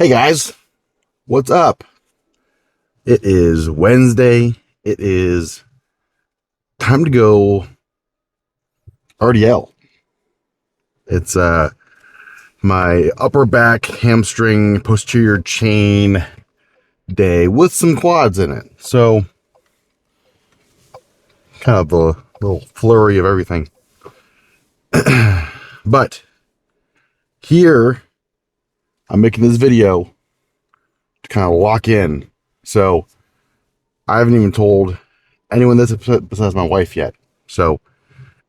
Hey guys, what's up? It is Wednesday. It is time to go RDL. It's my upper back, hamstring, posterior chain day with some quads in it. So kind of a little flurry of everything. But here I'm making this video to kind of lock in. So I haven't even told anyone this besides my wife yet. So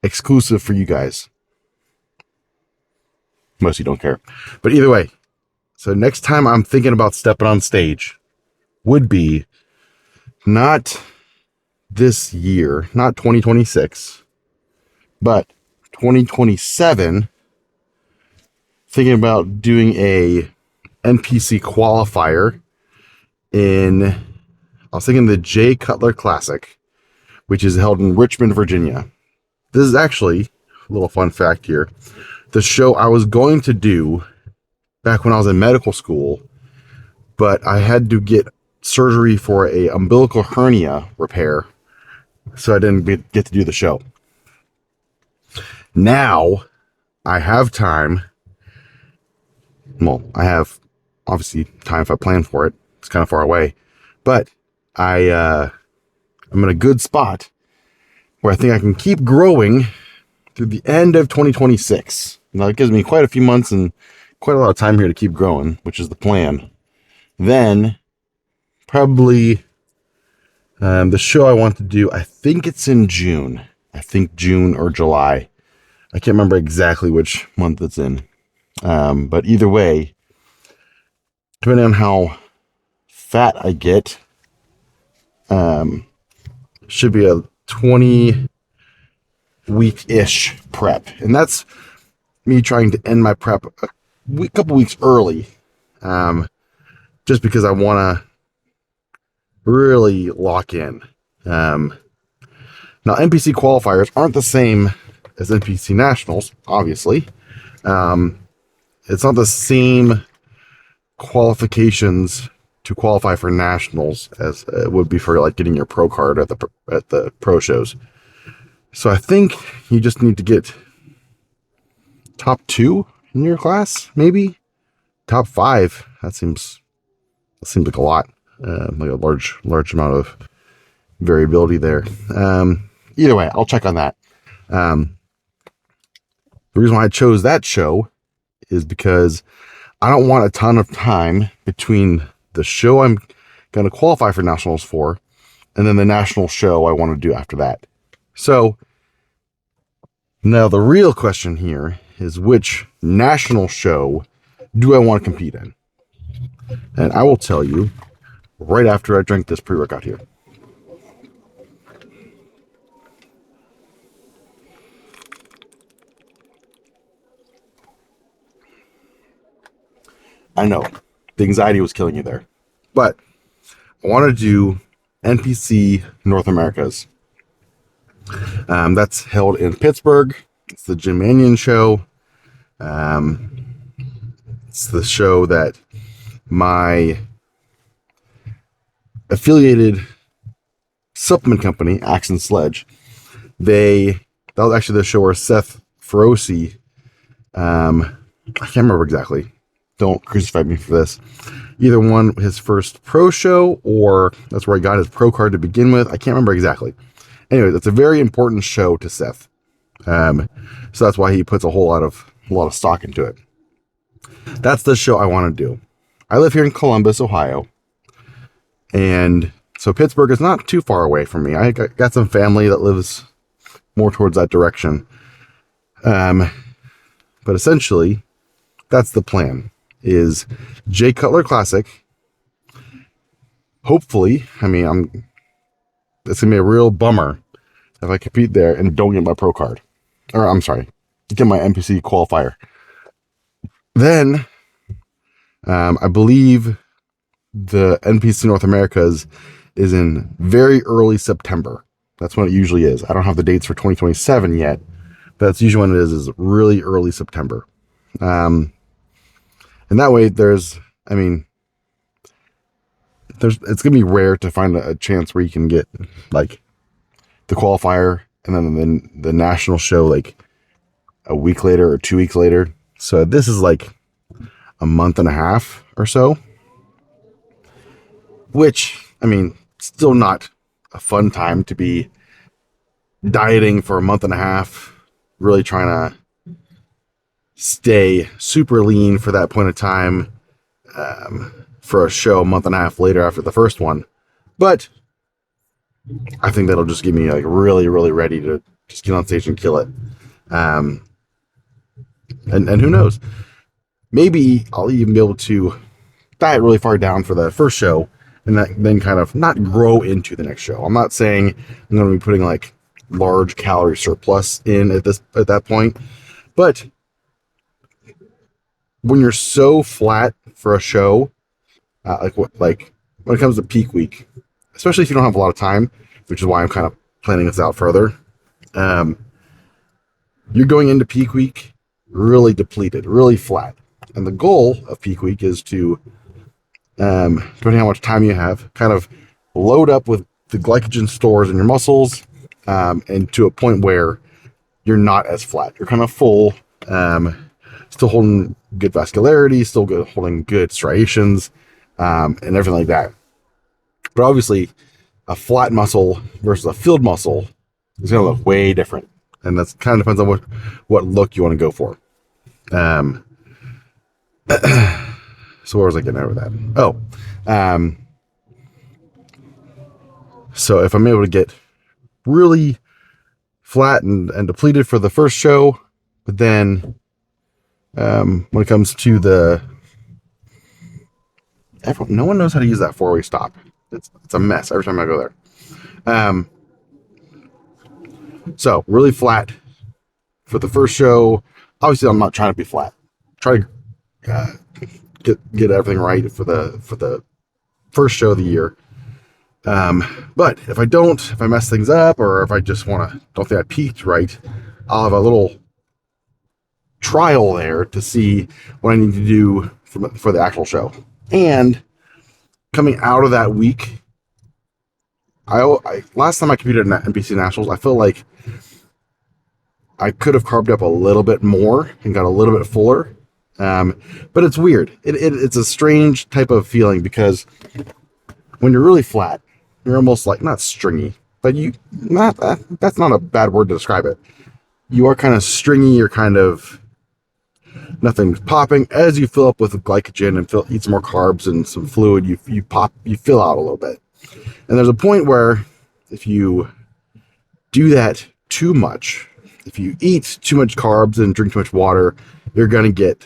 exclusive for you guys. Most of you don't care. But either way, so next time I'm thinking about stepping on stage would be not this year, not 2026, but 2027. Thinking about doing a NPC qualifier I was thinking the Jay Cutler Classic, which is held in Richmond, Virginia. This is actually a little fun fact here. The show I was going to do back when I was in medical school, but I had to get surgery for a umbilical hernia repair, so I didn't get to do the show. Now I have time. Well, I have obviously time if I plan for it. It's kind of far away, but I'm in a good spot where I think I can keep growing through the end of 2026. Now, it gives me quite a few months and quite a lot of time here to keep growing, which is the plan. Then, probably the show I want to do, I think it's in June. I think June or July. I can't remember exactly which month it's in. But either way, depending on how fat I get, should be a 20-week-ish prep. And that's me trying to end my prep a couple weeks early, just because I want to really lock in. Now, NPC qualifiers aren't the same as NPC nationals, obviously. It's not the same qualifications to qualify for nationals as it would be for like getting your pro card at the pro shows. So I think you just need to get top 2 in your class, maybe top 5. That seems like a lot, like a large amount of variability there. Either way, I'll check on that. The reason why I chose that show is because I don't want a ton of time between the show I'm going to qualify for nationals for and then the national show I want to do after that. So now the real question here is, which national show do I want to compete in? And I will tell you right after I drink this pre-workout here. I know the anxiety was killing you there, but I want to do NPC North Americas. That's held in Pittsburgh. It's the Jim Mannion show. It's the show that my affiliated supplement company, Axe and Sledge, that was actually the show where Seth Feroce, I can't remember exactly. Don't crucify me for this. Either one, his first pro show, or that's where he got his pro card to begin with. I can't remember exactly. Anyway, that's a very important show to Seth. So that's why he puts a lot of stock into it. That's the show I want to do. I live here in Columbus, Ohio. And so Pittsburgh is not too far away from me. I got some family that lives more towards that direction. But essentially, that's the plan. Is Jay Cutler Classic. Hopefully, it's going to be a real bummer if I compete there and don't get my pro card. Or, I'm sorry, get my NPC qualifier. Then, I believe the NPC North Americas is in very early September. That's when it usually is. I don't have the dates for 2027 yet, but that's usually when it is really early September. And that way it's gonna be rare to find a chance where you can get like the qualifier and then the national show like a week later or 2 weeks later. So this is like a month and a half or so, which, I mean, still not a fun time to be dieting for a month and a half, really trying to stay super lean for that point of time, for a show a month and a half later after the first one. But I think that'll just get me like really, really ready to just get on stage and kill it. And who knows, maybe I'll even be able to diet really far down for the first show and then kind of not grow into the next show. I'm not saying I'm going to be putting like large calorie surplus in at that point, but when you're so flat for a show, like when it comes to peak week, especially if you don't have a lot of time, which is why I'm kind of planning this out further, you're going into peak week really depleted, really flat. And the goal of peak week is to, depending on how much time you have, kind of load up with the glycogen stores in your muscles, and to a point where you're not as flat. You're kind of full, still holding good vascularity, still holding good striations, and everything like that. But obviously, a flat muscle versus a filled muscle is going to look way different. And that's kind of depends on what look you want to go for. So where was I getting over that? Oh, so if I'm able to get really flat and depleted for the first show, but then when it comes to no one knows how to use that 4-way stop. It's a mess every time I go there. So really flat for the first show. Obviously, I'm not trying to be flat. Try to get everything right for the first show of the year. But if I mess things up, or if I just don't think I peaked right, I'll have a little trial there to see what I need to do for the actual show. And coming out of that week, last time I competed in NPC Nationals, I feel like I could have carved up a little bit more and got a little bit fuller. But it's weird. It's a strange type of feeling, because when you're really flat, you're almost like, not stringy, but that's not a bad word to describe it. You are kind of stringy. You're kind of, nothing's popping. As you fill up with glycogen and eat some more carbs and some fluid, you fill out a little bit. And there's a point where if you do that too much, if you eat too much carbs and drink too much water, you're going to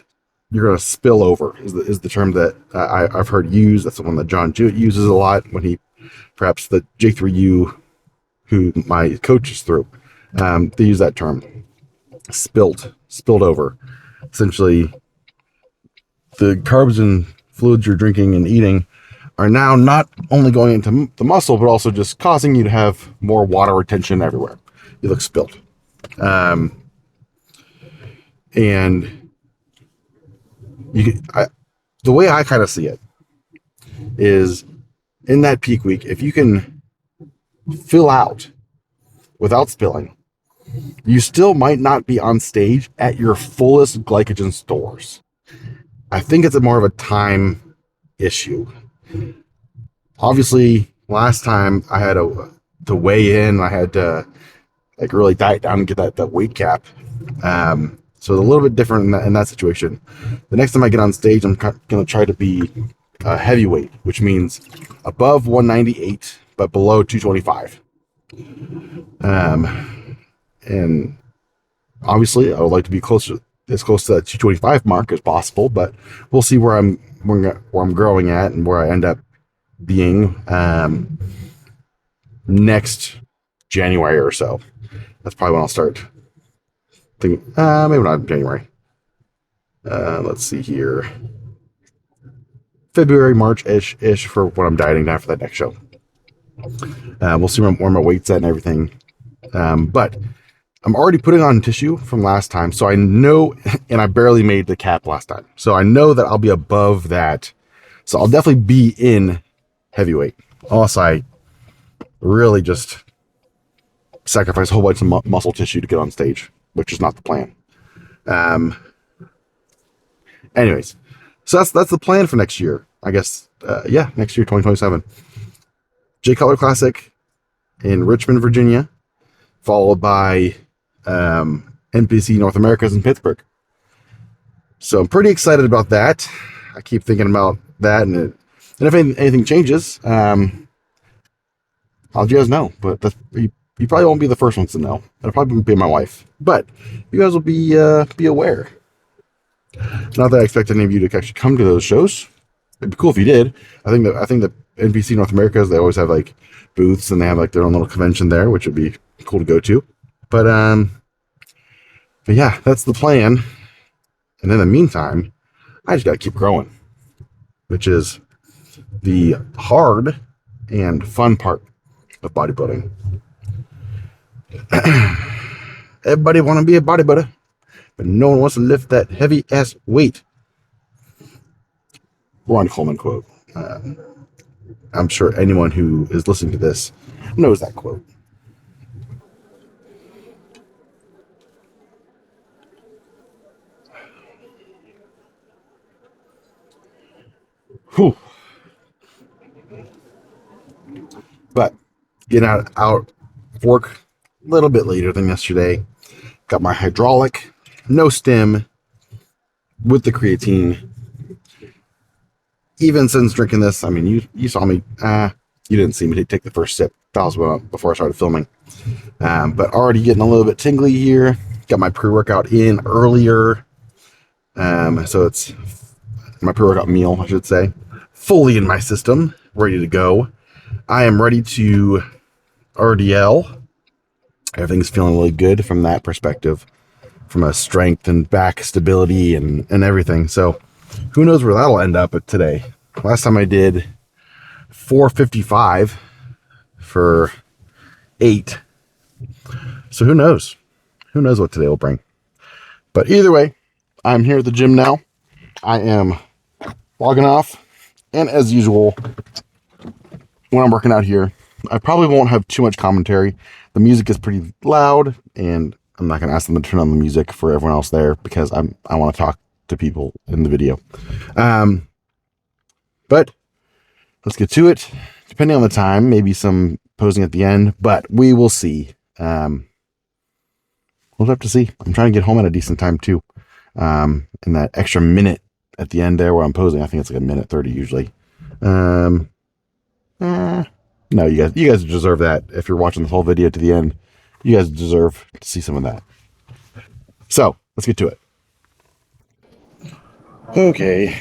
spill over is the term that I've heard used. That's the one that John Jewett uses a lot when perhaps the J3U, who my coach is through, they use that term, spilled over. Essentially, the carbs and fluids you're drinking and eating are now not only going into the muscle, but also just causing you to have more water retention everywhere. You look spilled. And the way I kind of see it is, in that peak week, if you can fill out without spilling, you still might not be on stage at your fullest glycogen stores. I think it's more of a time issue. Obviously, last time I had to weigh in, I had to like really diet down and get that weight cap. So it's a little bit different in that situation. The next time I get on stage, I'm going to try to be a heavyweight, which means above 198, but below 225. And obviously, I would like to be as close to that 225 mark as possible, but we'll see where I'm growing at and where I end up being next January or so. That's probably when I'll start thinking, maybe not January. Let's see here. February, March-ish for when I'm dieting down for that next show. We'll see where my weight's at and everything. But I'm already putting on tissue from last time, so I know, and I barely made the cap last time. So I know that I'll be above that. So I'll definitely be in heavyweight. Unless I really just sacrifice a whole bunch of muscle tissue to get on stage, which is not the plan. Um, anyways, so that's the plan for next year. I guess, yeah, next year, 2027. J Cutler Classic in Richmond, Virginia, followed by NPC North Americas in Pittsburgh. So I'm pretty excited about that. I keep thinking about that, and if anything changes, I'll let you guys know. But you probably won't be the first ones to know. It'll probably be my wife, but you guys will be aware. Not that I expect any of you to actually come to those shows. It'd be cool if you did. I think the NPC North Americas, they always have like booths and they have like their own little convention there, which would be cool to go to. But yeah, that's the plan. And in the meantime, I just got to keep growing, which is the hard and fun part of bodybuilding. Everybody want to be a bodybuilder, but no one wants to lift that heavy ass weight. Ron Coleman quote. I'm sure anyone who is listening to this knows that quote. Whew. But getting out work a little bit later than yesterday. Got my hydraulic, no stem, with the creatine. Even since drinking this, I mean, you saw me. You didn't see me take the first sip. That was before I started filming. But already getting a little bit tingly here. Got my pre-workout in earlier. So it's my pre-workout meal, I should say, fully in my system, ready to go. I am ready to RDL. Everything's feeling really good from that perspective, from a strength and back stability and everything. So who knows where that'll end up at today. Last time I did 455 for 8. So who knows? Who knows what today will bring. But either way, I'm here at the gym now. I am logging off. And as usual, when I'm working out here, I probably won't have too much commentary. The music is pretty loud, and I'm not going to ask them to turn on the music for everyone else there because I want to talk to people in the video. But let's get to it. Depending on the time, maybe some posing at the end, but we will see. We'll have to see. I'm trying to get home at a decent time too. And that extra minute at the end there where I'm posing, I think it's like 1:30 usually. No, you guys deserve that. If you're watching the whole video to the end, you guys deserve to see some of that. So let's get to it. Okay.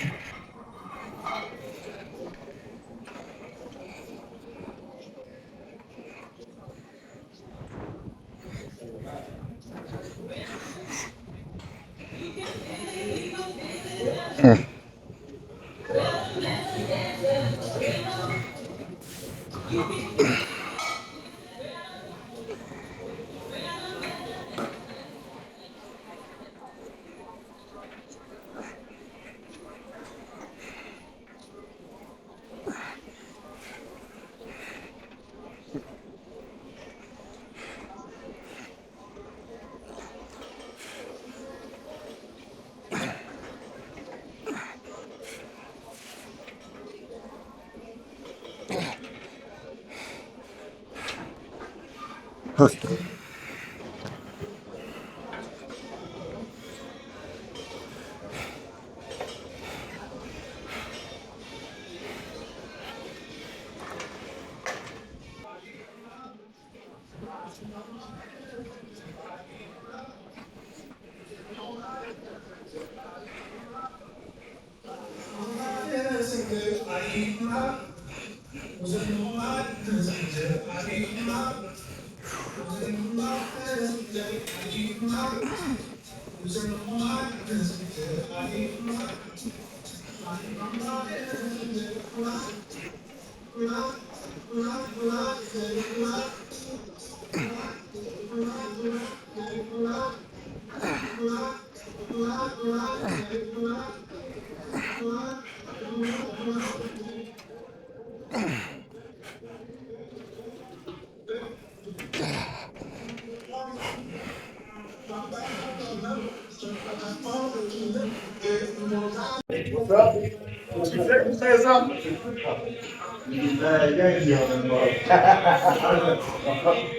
Okay. What's up? Say something. Yeah, you on that mother.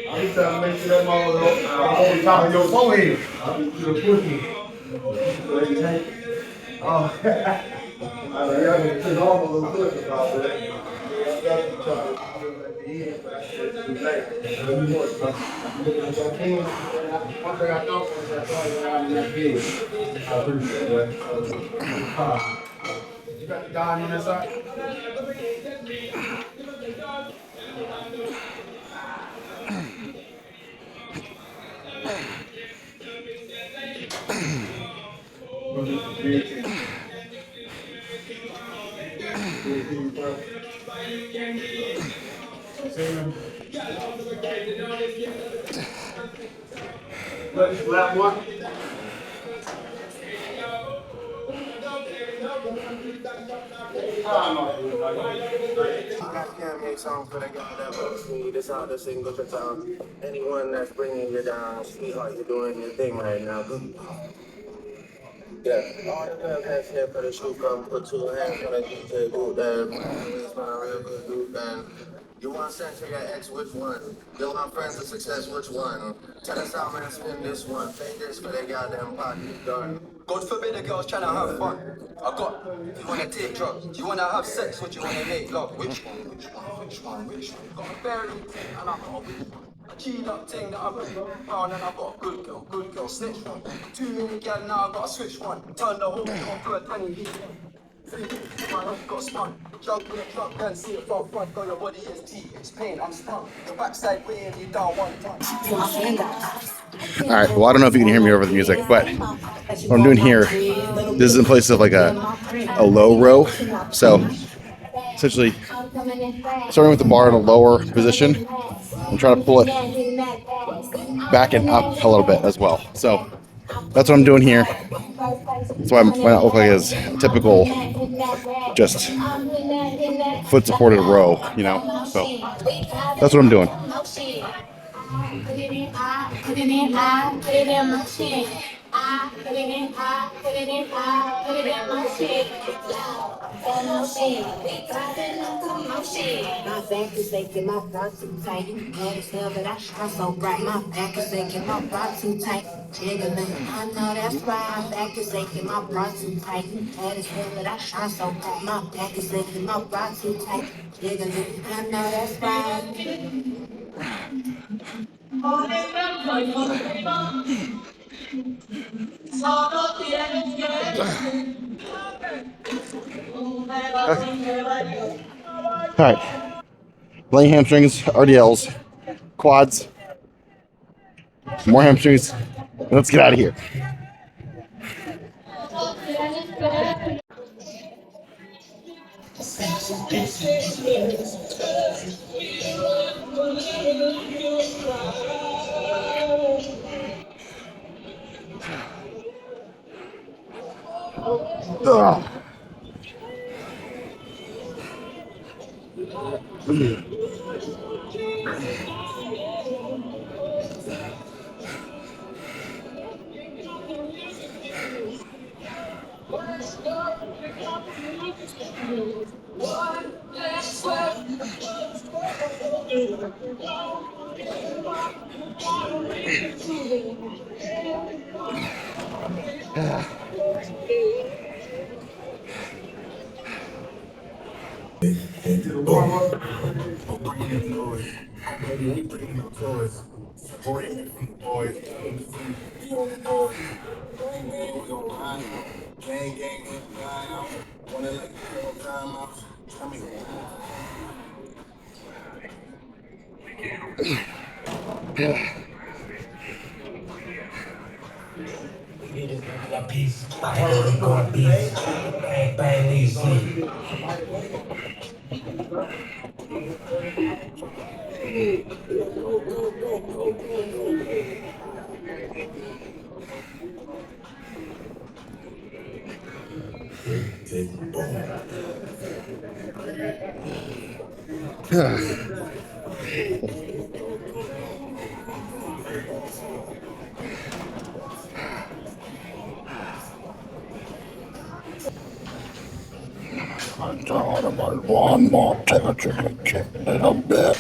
I'm just trying to make sure that mother on top of your forehead. I'm just gonna push you. So you take it. Oh, I know y'all gonna take all of those push about that. Yeah, I got you trying to do it at the end, but I said it's too late. Too much, bro. I can. One thing I don't want is that going around in that big. I appreciate that. You got the guy on that side? Last one. Can't make songs, but I got that votes me. This how the single to town. Anyone that's bringing you down, sweetheart, you're doing your thing right now. Good. Yeah. All the girls that's here for the shoe come put two hands on the DJ boot then. Always been a real good dude then. You want send to your ex, which one? You want friends of success, which one? Tell us how man spin this one. Pay this for the goddamn party done. God forbid a girl's trying to have fun. I got, you wanna take drugs? You wanna have sex, what you wanna make love? Which one? Which one? Which one? Which one? Got a fairy and I got a which one? A keyed up thing that I put on and I got a good girl, snitch one. Too many gal now I gotta switch one. Turn the whole thing on to a 20. My head got spun. Jug with a truck and see it from front. Got your body is deep, it's pain, I'm stuck. The backside weighing you down one time. All right. Well, I don't know if you can hear me over the music, but what I'm doing here, this is in place of like a low row. So essentially starting with the bar in a lower position and trying to pull it back and up a little bit as well. So that's what I'm doing here. That's why I not look like as typical just foot supported row, you know. So that's what I'm doing. Put it in, I put it in, I put it in my shit. I put it in, I put it in, I put it in my shit. We driving up to my shit. My back is aching, my bra too tight. You mad as hell, but I shine so bright. My back is aching, my bra too tight. Jiggling, I know that's right. My back is aching, my bra too tight. You mad as hell, but I shine so bright. My back is aching, my bra too tight. Jiggling, I know that's right. All right. Laying hamstrings, RDLs, quads, more hamstrings. Let's get out of here. Ugh. I thought about one more temperature to kick a little bit.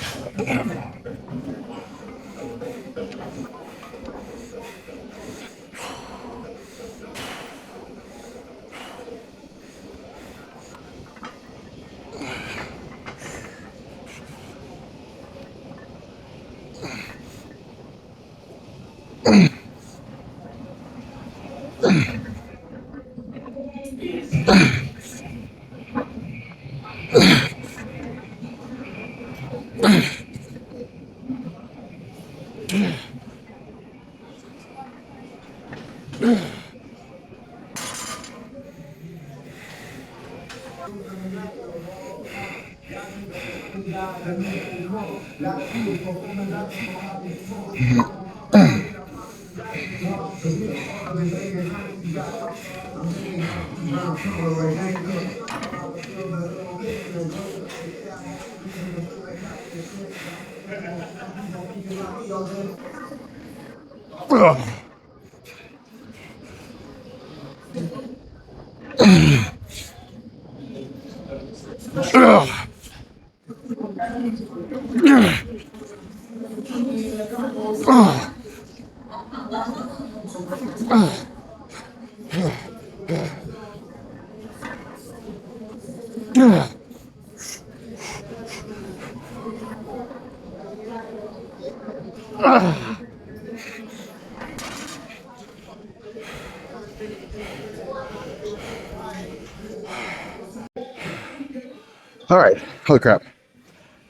All right. Holy crap.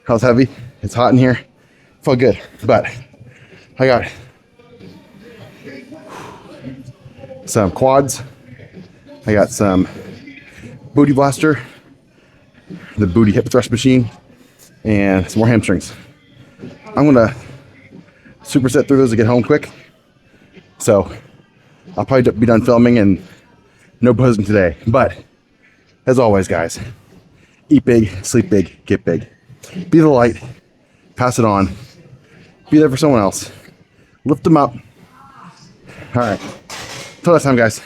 That was heavy. It's hot in here. Felt good, but I got some quads. I got some booty blaster, the booty hip thrust machine, and some more hamstrings. I'm gonna superset through those to get home quick. So I'll probably be done filming and no buzzing today. But as always, guys, eat big, sleep big, get big. Be the light, pass it on, be there for someone else, lift them up. All right, till next time, guys.